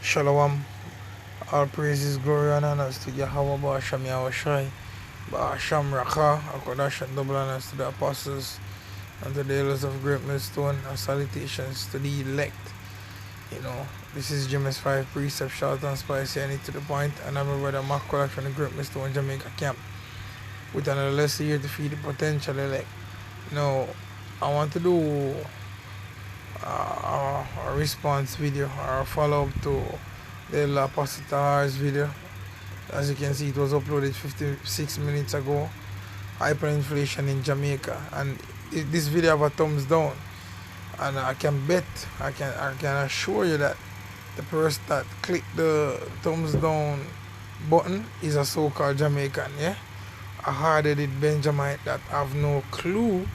Shalom. All praises, glory, and honors to Yahweh Ba'asham Yahushai, Ba'asham Rakha, Akodash, and double honors to the apostles and to the elders of Great Millstone, and salutations to the elect. This is James 5 Precept, short and spicy, and to the point, and I'm a brother Makola from the Great Millstone, Jamaica camp, with another lesson here to feed the potential elect. I want to do a response video or a follow-up to the Apostle Tahar's video. As you can see, it was uploaded 56 minutes ago. Hyperinflation in Jamaica, and this video have a thumbs down, and I can assure you that the person that clicked the thumbs down button is a so-called Jamaican, a hard-headed Benjamite that have no clue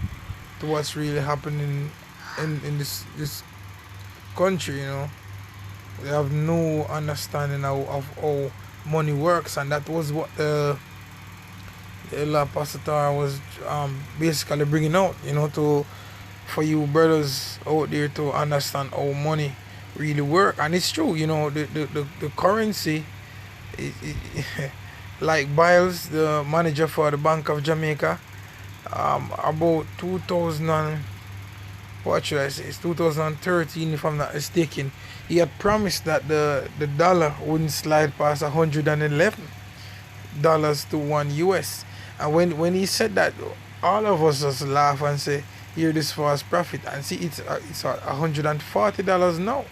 to what's really happening in this country. They have no understanding of how money works, and that was what the Apostle was basically bringing out, for you brothers out there to understand how money really work. And it's true, the currency, like Biles, the manager for the Bank of Jamaica, about 2000, what should I say, it's 2013 if I'm not mistaken, he had promised that the dollar wouldn't slide past $111 to $1. And when he said that, all of us just laugh and say, here this for us profit. And see, it's $140 now.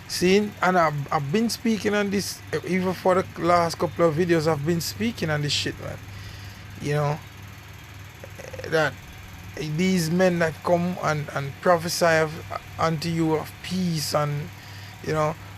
See, and I've been speaking on this, even for the last couple of videos, I've been speaking on this shit, man. That these men that come and prophesy unto you of peace, and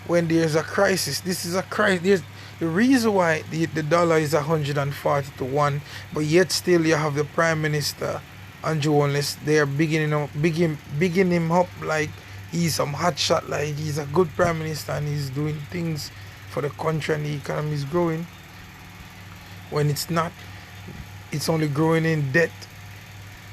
when there's a crisis, this is a crisis. The reason why the dollar is 140 to 1, but yet still you have the Prime Minister Andrew Holness. They are bigging him up like he's some hotshot, like he's a good Prime Minister and he's doing things for the country and the economy is growing. When it's not, it's only growing in debt.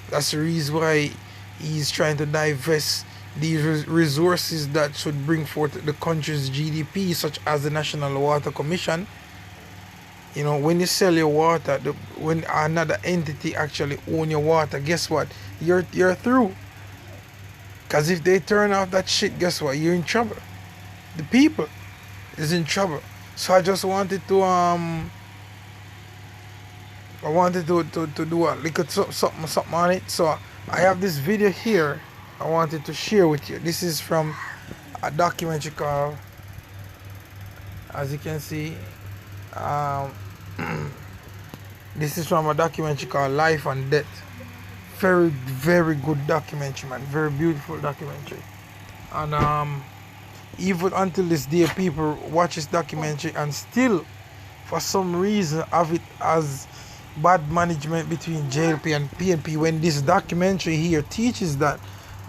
That's the reason why he's trying to divest these resources that should bring forth the country's GDP, such as the National Water Commission. When you sell your water, when another entity actually own your water, guess what? You're through. Because if they turn off that shit, guess what? You're in trouble. The people is in trouble. So I just wanted to to do a little something on it. So I have this video here I wanted to share with you. This is from a documentary called, as you can see, this is from a documentary called Life and Death. Very, very good documentary, man. Very beautiful documentary. And even until this day, people watch this documentary and still, for some reason, have it as bad management between JLP and PNP, when this documentary here teaches that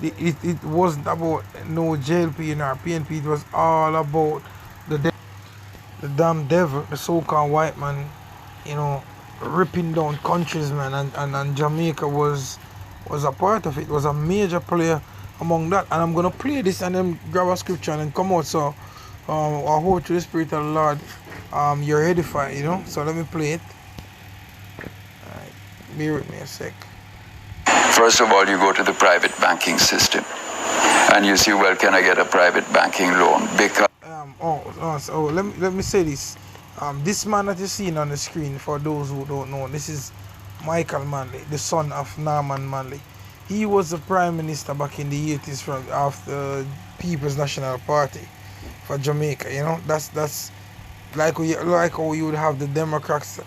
it wasn't about no JLP nor PNP. It was all about the damn devil, the so-called white man, ripping down countries, man, and Jamaica was a part of it. Was a major player among that. And I'm gonna play this and then grab a scripture and then come out. So I hope to the Spirit of the Lord you're edified, So let me play it. Alright, bear with me a sec. First of all, you go to the private banking system and you see, well, can I get a private banking loan? Because let me say this. This man that you're seeing on the screen, for those who don't know, this is Michael Manley, the son of Norman Manley. He was the Prime Minister back in the 80s of the People's National Party for Jamaica. That's like how you would have the Democrats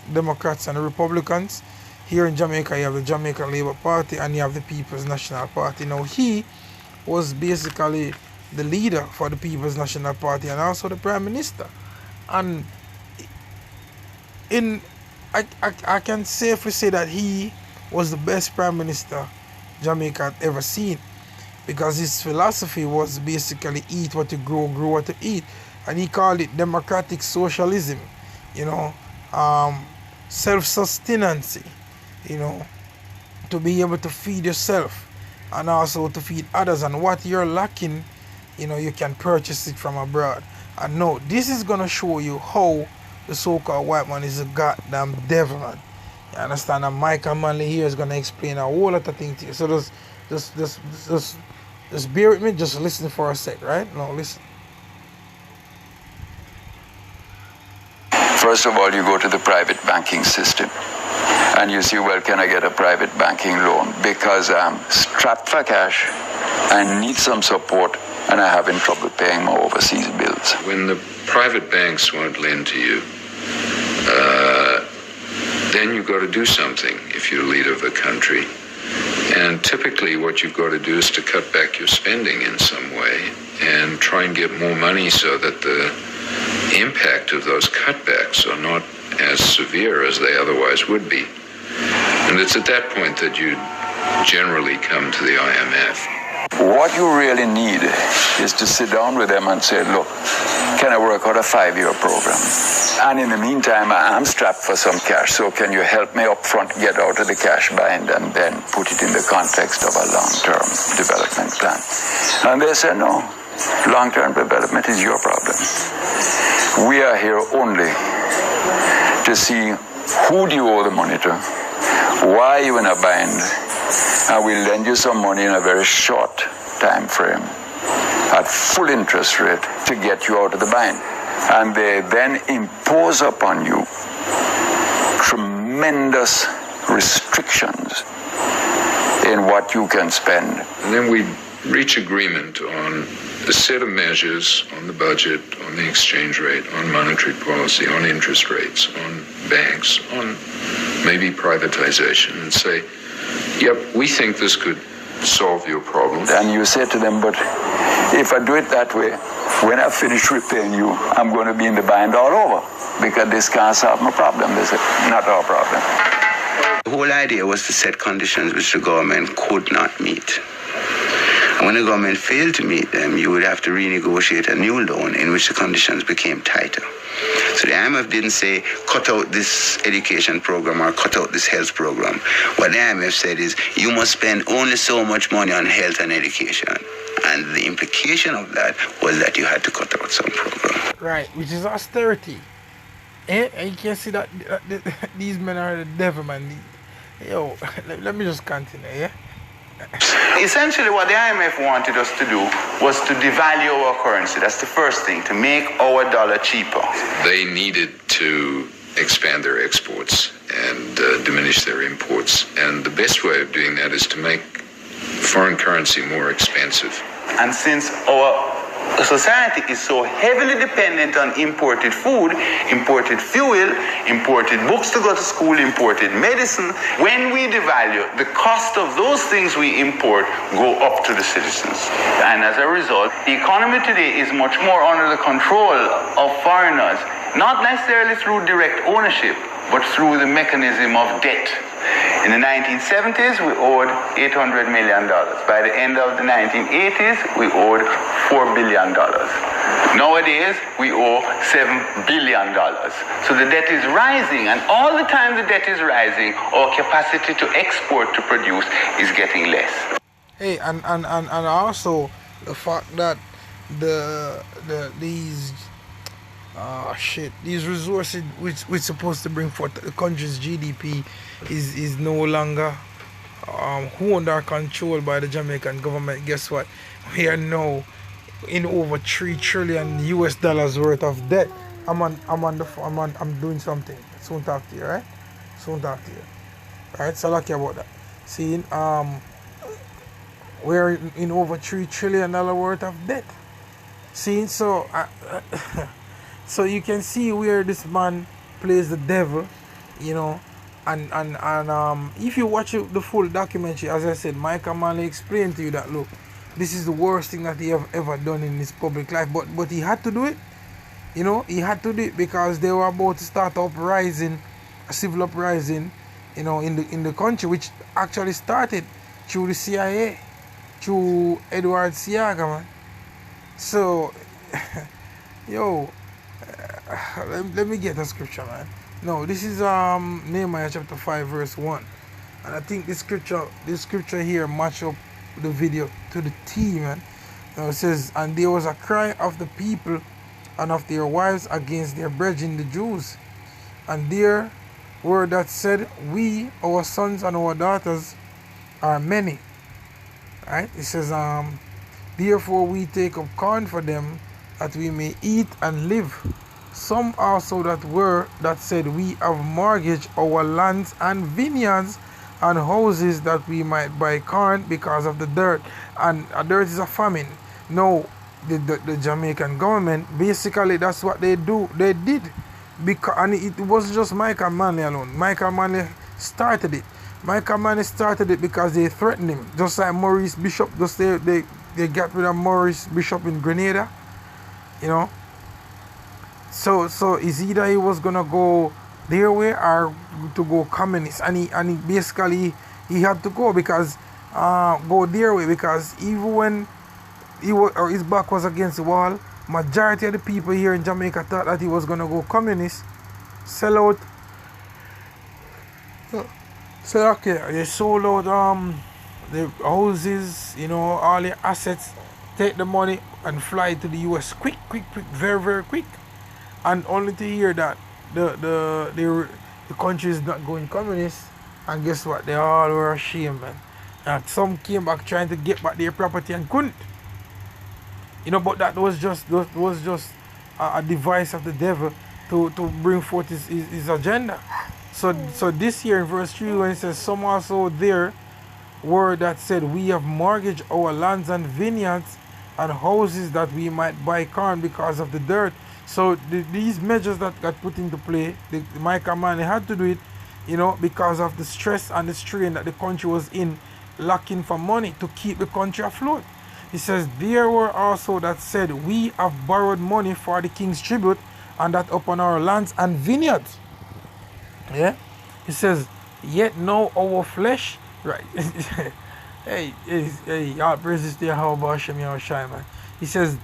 and the Republicans. Here in Jamaica, you have the Jamaican Labour Party and you have the People's National Party. Now, he was basically the leader for the People's National Party and also the Prime Minister. And I can safely say that he was the best Prime Minister Jamaica had ever seen, because his philosophy was basically eat what you grow what you eat. And he called it democratic socialism, self-sustenance. To be able to feed yourself and also to feed others. And what you're lacking you can purchase it from abroad. And no, this is gonna show you how the so-called white man is a goddamn devil, man. You understand? And Michael Manley here is gonna explain a whole lot of things to you. So just bear with me, just listen for a sec, right? No, listen. First of all, you go to the private banking system and you see, well, can I get a private banking loan? Because I'm strapped for cash, I need some support, and I'm having trouble paying my overseas bills. When the private banks won't lend to you, then you've got to do something if you're the leader of a country. And typically what you've got to do is to cut back your spending in some way and try and get more money so that the impact of those cutbacks are not as severe as they otherwise would be. And it's at that point that you generally come to the IMF. What you really need is to sit down with them and say, look, can I work out a 5-year program? And in the meantime, I'm strapped for some cash, so can you help me up front get out of the cash bind and then put it in the context of a long-term development plan? And they say, no, long-term development is your problem. We are here only to see who do you owe the money to, why are you in a bind, and we'll lend you some money in a very short time frame at full interest rate to get you out of the bind. And they then impose upon you tremendous restrictions in what you can spend. And then we reach agreement on a set of measures on the budget, on the exchange rate, on monetary policy, on interest rates, on banks, on maybe privatization, and say, yep, we think this could solve your problem. And you say to them, but if I do it that way, when I finish repaying you, I'm going to be in the bind all over, because this can't solve my problem. This is not our problem. The whole idea was to set conditions which the government could not meet. And when the government failed to meet them, you would have to renegotiate a new loan in which the conditions became tighter. So the IMF didn't say, cut out this education program or cut out this health program. What the IMF said is, you must spend only so much money on health and education. And the implication of that was that you had to cut out some program. Right, which is austerity. And you can see that these men are the devil, man. Yo, let me just continue, yeah? Essentially, what the IMF wanted us to do was to devalue our currency. That's the first thing, to make our dollar cheaper. They needed to expand their exports and diminish their imports. And the best way of doing that is to make foreign currency more expensive. And since our society is so heavily dependent on imported food, imported fuel, imported books to go to school, imported medicine, when we devalue, the cost of those things we import go up to the citizens. And as a result, the economy today is much more under the control of foreigners, not necessarily through direct ownership, but through the mechanism of debt. In the 1970s, we owed $800 million. By the end of the 1980s, we owed $4 billion. Nowadays, we owe $7 billion. So the debt is rising, and all the time the debt is rising, our capacity to export, to produce, is getting less. Hey, and also the fact that these resources which supposed to bring forth the country's GDP is no longer owned or controlled by the Jamaican government. Guess what? We are now in over $3 trillion worth of debt. I'm doing something. Soon talk to you, right? Soon talk to you. Right? So lucky about that. See, we're in over $3 trillion worth of debt. See, so so you can see where this man plays the devil, and if you watch the full documentary, as I said, Michael Manley explained to you that, look, this is the worst thing that he have ever done in his public life, but he had to do it. He had to do it because they were about to start a civil uprising, in the country, which actually started through the CIA, through Edward Siaga, man. So, yo, let me get a scripture, man. No, this is Nehemiah chapter 5 verse 1, and I think this scripture here match up the video to the T, man. Now it says, and there was a cry of the people and of their wives against their brethren the Jews. And there were that said, we, our sons and our daughters, are many. Right? It says, therefore we take up corn for them, that we may eat and live. Some also that said, we have mortgaged our lands and vineyards and houses, that we might buy corn because of the dirt. And dirt is a famine. No, the Jamaican government, basically that's what they did. And it wasn't just Michael Manley alone. Michael Manley started it. Michael Manley started it because they threatened him. Just like Maurice Bishop, just they got rid of Maurice Bishop in Grenada. You know. So it's either he was gonna go their way or to go communist. And he basically he had to go because go their way, because even when his back was against the wall, majority of the people here in Jamaica thought that he was gonna go communist, sell out. So okay, they sold out the houses, you know, all the assets, take the money and fly to the US quick, very, very quick. And only to hear that the country is not going communist, and guess what? They all were ashamed, man. And some came back trying to get back their property and couldn't. You know, but that was just a device of the devil to bring forth his agenda. So this year in verse 3, when it says, some also there were that said, we have mortgaged our lands and vineyards and houses, that we might buy corn because of the dirt. So these measures that got put into play, Michael Manley had to do it, you know, because of the stress and the strain that the country was in, lacking for money to keep the country afloat. He says, there were also that said, we have borrowed money for the king's tribute, and that upon our lands and vineyards. Yeah? He says, yet now our flesh, right? hey, all praises to Yahweh Hashem Yahushai, man. He says,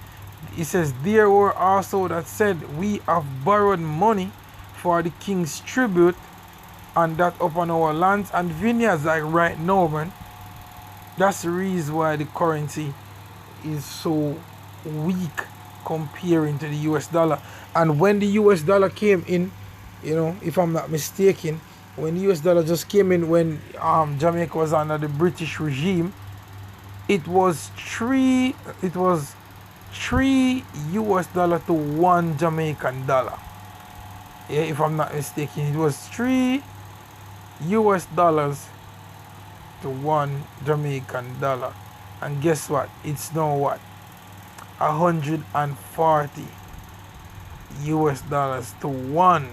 there were also that said, we have borrowed money for the king's tribute, and that upon our lands and vineyards. Like right now, man. That's the reason why the currency is so weak comparing to the US dollar. And when the US dollar came in, you know, if I'm not mistaken, when the US dollar just came in, when Jamaica was under the British regime, it was three US dollar to one Jamaican dollar. Yeah, if I'm not mistaken, it was 3 US dollars to one Jamaican dollar. And guess what? It's now what? 140 US dollars to one.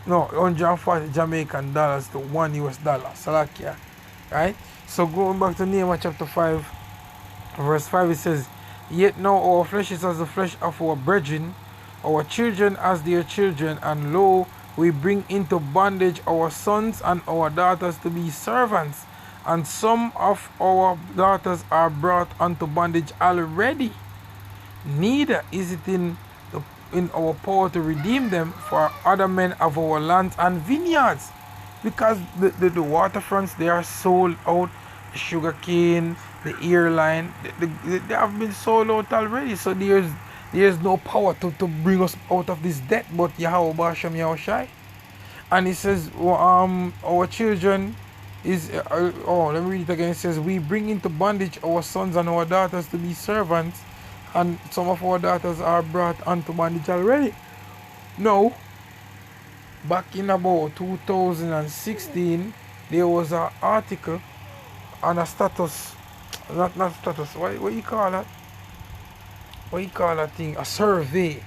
No, 140 Jamaican dollars to one US dollar. Salakia. Right? So going back to Nehemiah chapter 5, verse 5, it says, yet now our flesh is as the flesh of our brethren, our children as their children, and lo, we bring into bondage our sons and our daughters to be servants, and some of our daughters are brought unto bondage already. Neither is it in our power to redeem them, for other men of our lands and vineyards, because the waterfronts, they are sold out. The sugar cane, the airline, they have been sold out already. So there's no power to bring us out of this debt but Yahweh Bashem Yahushai. And it says, our children is, let me read it again. It says, we bring into bondage our sons and our daughters to be servants, and some of our daughters are brought unto bondage already. Now, back in about 2016, there was an article on a status, not status, what you call that? What you call that thing? A survey.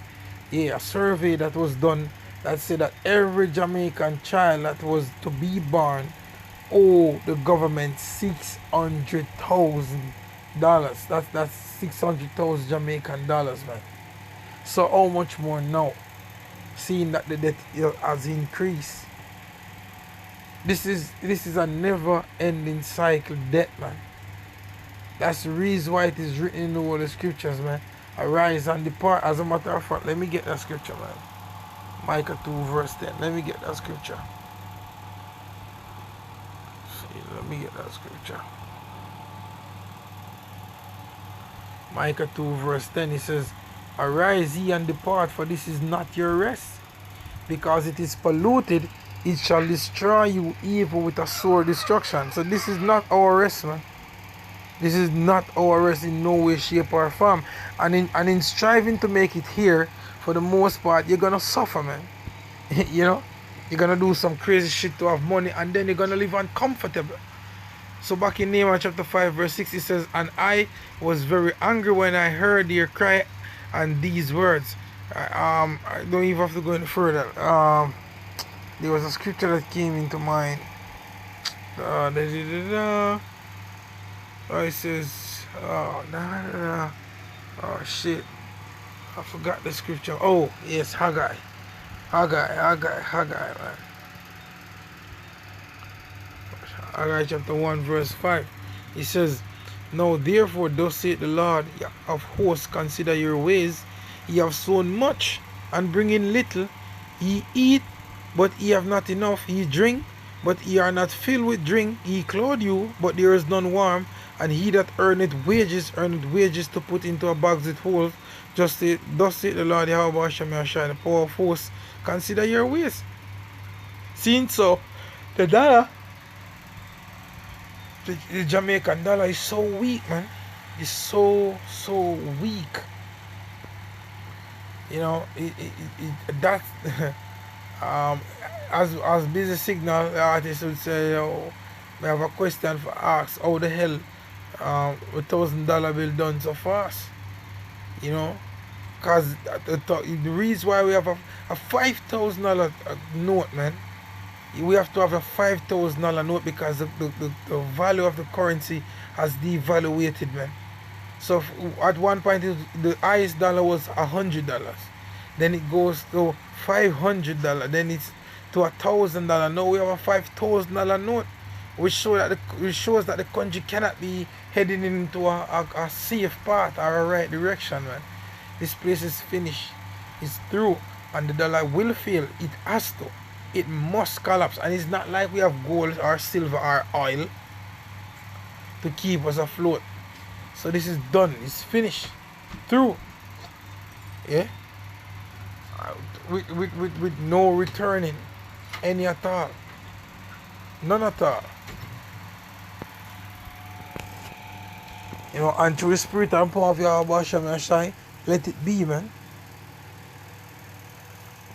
Yeah, a survey that was done that said that every Jamaican child that was to be born owe the government $600,000. That's 600,000 Jamaican dollars, man. So how much more now? Seeing that the debt has increased. This is a never-ending cycle debt, man. That's the reason why it is written in all the scriptures, man. Arise and depart. As a matter of fact, let me get that scripture, man. Micah 2 verse 10. Let me get that scripture. See, let me get that scripture. Micah 2 verse 10, he says, Arise ye and depart, for this is not your rest. Because it is polluted, it shall destroy you evil with a sore destruction. So this is not our rest, man. This is not our rest in no way, shape, or form. And in striving to make it here, for the most part, you're gonna suffer, man. You know? You're gonna do some crazy shit to have money, and then you're gonna live uncomfortable. So back in Nehemiah chapter 5 verse 6, it says, And I was very angry when I heard their cry and these words. I don't even have to go any further. There was a scripture that came into mind. It says, oh shit, I forgot the scripture. Oh yes, Haggai, man. Haggai chapter 1 verse 5. It says, Now therefore thus saith the Lord of hosts, consider your ways. Ye have sown much and bring in little. Ye eat, but ye have not enough. Ye drink, but ye are not filled with drink. Ye clothe you, but there is none warm. And he that earneth wages to put into a box with holes. Thus saith the Lord Yahweh Shemashai, the power of hosts, consider your ways. Seeing so, the dollar, the Jamaican dollar is so weak, man. It's so weak. You know, that as busy signal artists would say, oh, we have a question for ask, how the hell $1,000 bill done so fast? You know, because the reason why we have a $5,000 note, man, we have to have a $5,000 note because the value of the currency has devaluated, man. So at one point the highest dollar was $100, then it goes to $500, then it's to $1,000. Now we have a $5,000 note, which shows that the country cannot be heading into a safe path or a right direction, man. This place is finished, it's through, and the dollar will fail. It has to, it must collapse. And it's not like we have gold or silver or oil to keep us afloat. So this is done, it's finished, through. Yeah, with no returning any at all, none at all. You know, and through the spirit and power of Yahweh Shai, let it be, man.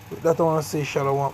With that I want to say shalom.